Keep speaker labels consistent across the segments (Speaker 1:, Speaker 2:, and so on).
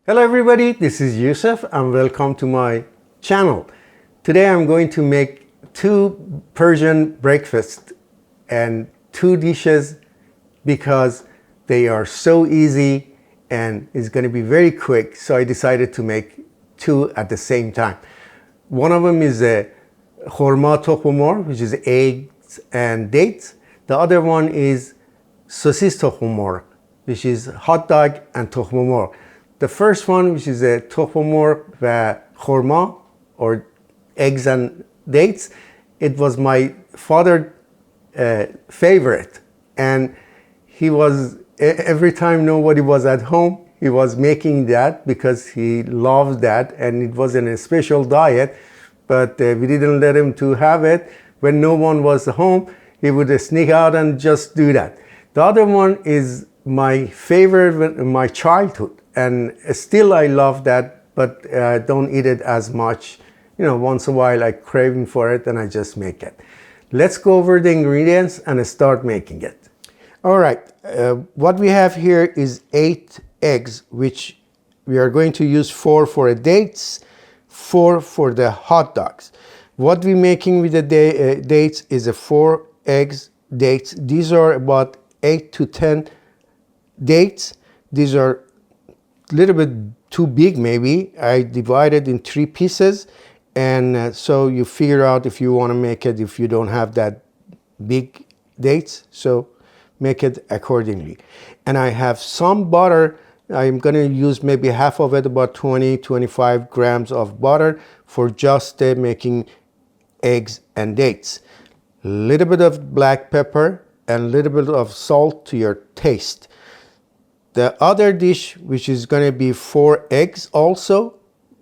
Speaker 1: Hello everybody, this is Yousef and welcome to my channel. Today I'm going to make two Persian breakfasts and two dishes because they are so easy and it's going to be very quick, so I decided to make two at the same time. One of them is a Khorma Tokhme Morgh, which is eggs and dates. The other one is Sosis Tokhme Morgh, which is hot dog and Tokhme Morgh. The first one, which is a Tokhme Morgh Ba Khorma, or eggs and dates, it was my father's favorite, and he was, every time nobody was at home, he was making that because he loved that, and it wasn't a special diet, but we didn't let him to have it. When no one was home, he would sneak out and just do that. The other one is my favorite in my childhood, and still I love that, but I don't eat it as much. You know, once in a while I craving for it and I just make it. Let's go over the ingredients and start making it. All right, what we have here is 8 eggs, which we are going to use 4 for the dates, 4 for the hot dogs. What we're making with the dates is a 4 eggs dates. These are about 8 to 10 dates. These are a little bit too big maybe. I divided in 3 pieces, and so you figure out if you want to make it, if you don't have that big dates, so make it accordingly. And I have some butter. I'm going to use maybe half of it, about 20-25 grams of butter for just making eggs and dates. A little bit of black pepper and a little bit of salt to your taste. The other dish, which is going to be 4 eggs also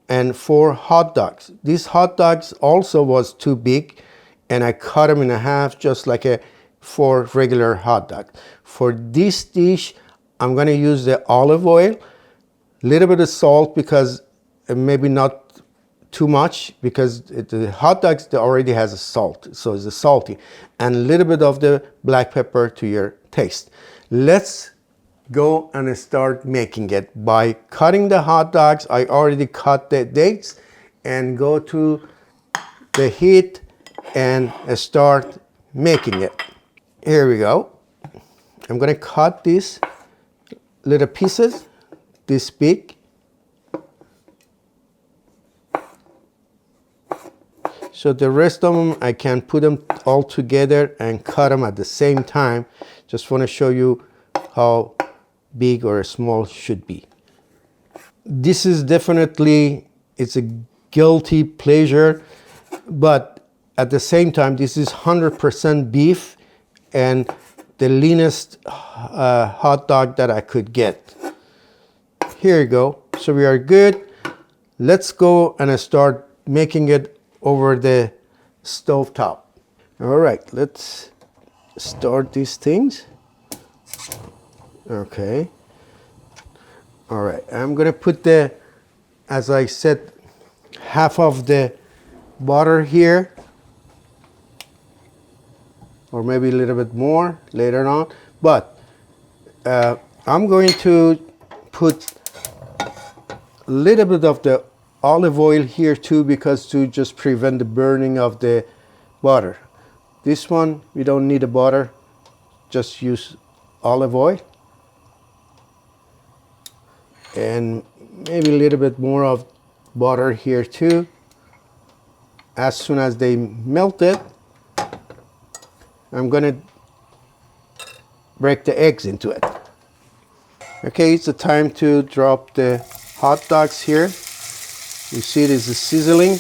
Speaker 1: and 4 hot dogs. These hot dogs also was too big, and I cut them in half just like a 4 regular hot dogs. For this dish, I'm going to use the olive oil, a little bit of salt, because maybe not too much, because the hot dogs already has a salt, so it's salty, and a little bit of the black pepper to your taste. Let's go and start making it by cutting the hot dogs. I already cut the dates, and go to the heat and start making it. Here we go. I'm going to cut these little pieces this big. So the rest of them, I can put them all together and cut them at the same time. Just want to show you how big or small should be. This is definitely, it's a guilty pleasure, but at the same time, this is 100% beef and the leanest hot dog that I could get. Here you go. So we are good. Let's go and start making it over the stove top. All right, let's start these things. Okay. All right, I'm gonna put the, as I said, half of the butter here, or maybe a little bit more later on, but I'm going to put a little bit of the olive oil here too, because to just prevent the burning of the butter. This one, we don't need the butter, just use olive oil. And maybe a little bit more of butter here too. As soon as they melt it, I'm gonna break the eggs into it. Okay, it's the time to drop the hot dogs here. You see it is sizzling.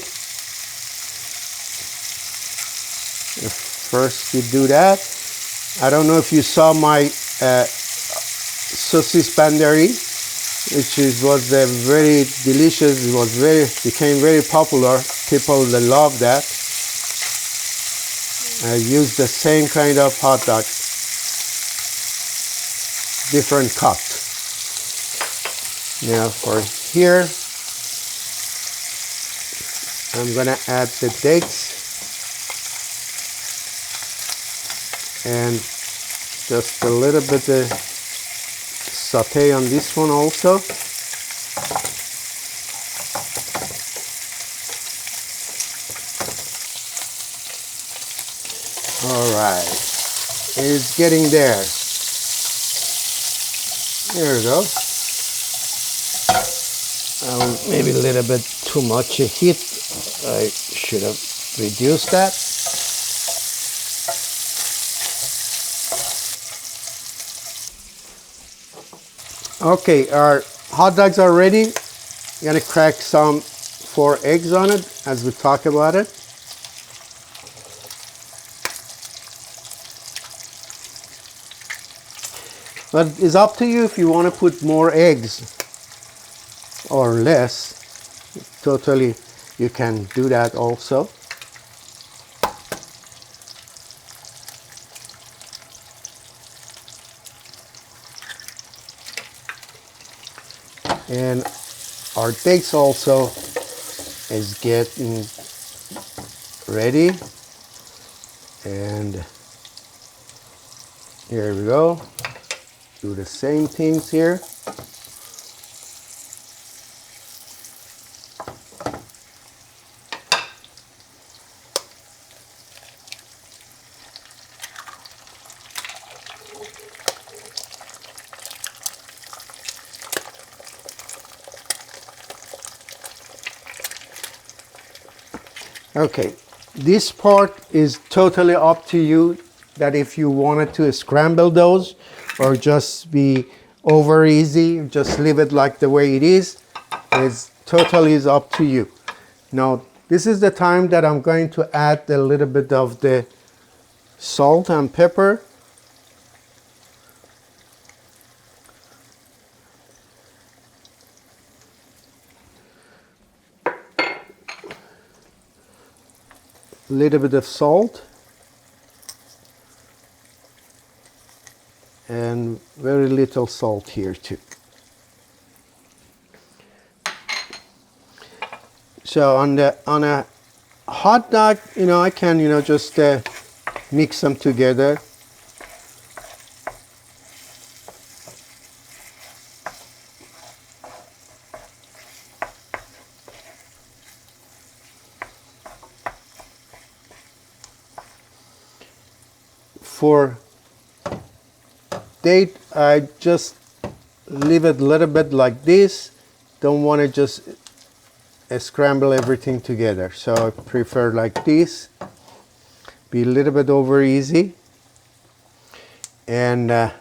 Speaker 1: First you do that. I don't know if you saw my Sosis bandari, which was very delicious. It was became very popular. People love that. I used the same kind of hot dog, different cut. Now for here, I'm gonna add the dates and just a little bit of saute on this one also. All right, it's getting there. There we go. Maybe a little bit too much heat. I should have reduced that. Okay, our hot dogs are ready. I'm gonna crack some 4 eggs on it as we talk about it. But it's up to you if you want to put more eggs or less. Totally, you can do that also. And our dates also is getting ready. And here we go. Do the same things here. Okay, this part is totally up to you, that if you wanted to scramble those or just be over easy, just leave it like the way it is. It's totally is up to you. Now, this is the time that I'm going to add a little bit of the salt and pepper. A little bit of salt. And very little salt here too. So on a hot dog, I can just mix them together. For date, I just leave it a little bit like this. Don't want to just scramble everything together. So I prefer like this. Be a little bit over easy. And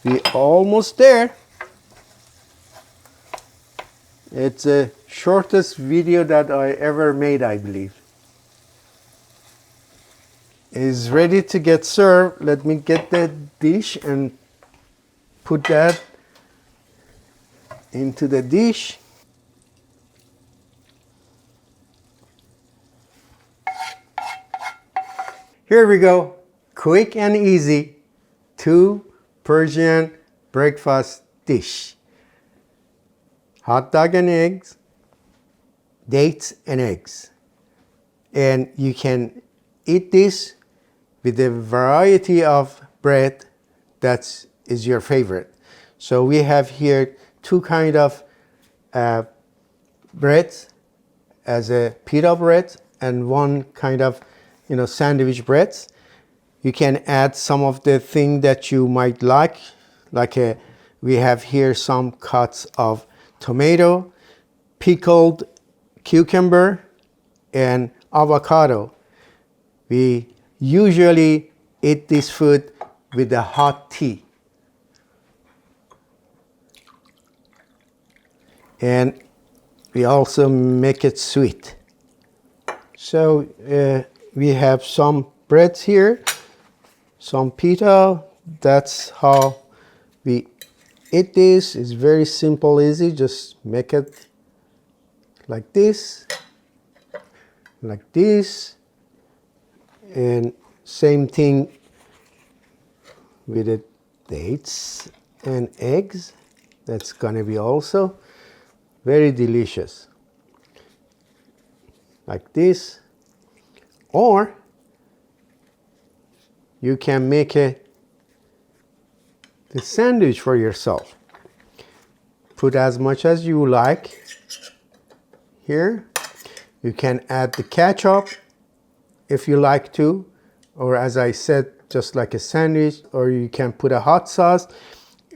Speaker 1: we almost there. It's the shortest video that I ever made, I believe. Is ready to get served. Let me get the dish and put that into the dish. Here we go. Quick and easy 2 Persian breakfast dish. Hot dog and eggs, dates and eggs. And you can eat this with a variety of bread that is your favorite. So we have here 2 kind of breads, as a pita bread and 1 kind of sandwich breads. You can add some of the thing that you might like we have here some cuts of tomato, pickled cucumber, and avocado. We usually eat this food with a hot tea. And we also make it sweet. So we have some breads here, some pita. That's how we eat this. It's very simple, easy. Just make it like this, and same thing with the dates and eggs. That's gonna be also very delicious, like this. Or you can make the sandwich for yourself. Put as much as you like here. You can add the ketchup if you like to, or as I said, just like a sandwich, or you can put a hot sauce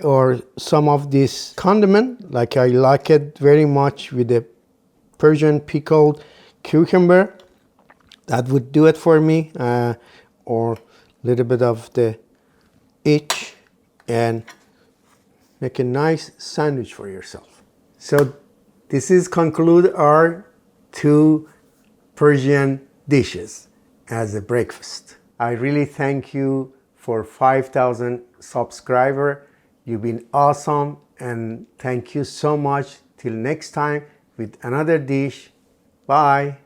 Speaker 1: or some of this condiment. Like I like it very much with the Persian pickled cucumber. That would do it for me, or a little bit of the each, and make a nice sandwich for yourself. So this is conclude our 2 Persian dishes as a breakfast. I really thank you for 5,000 subscribers. You've been awesome, and thank you so much. Till next time with another dish. Bye.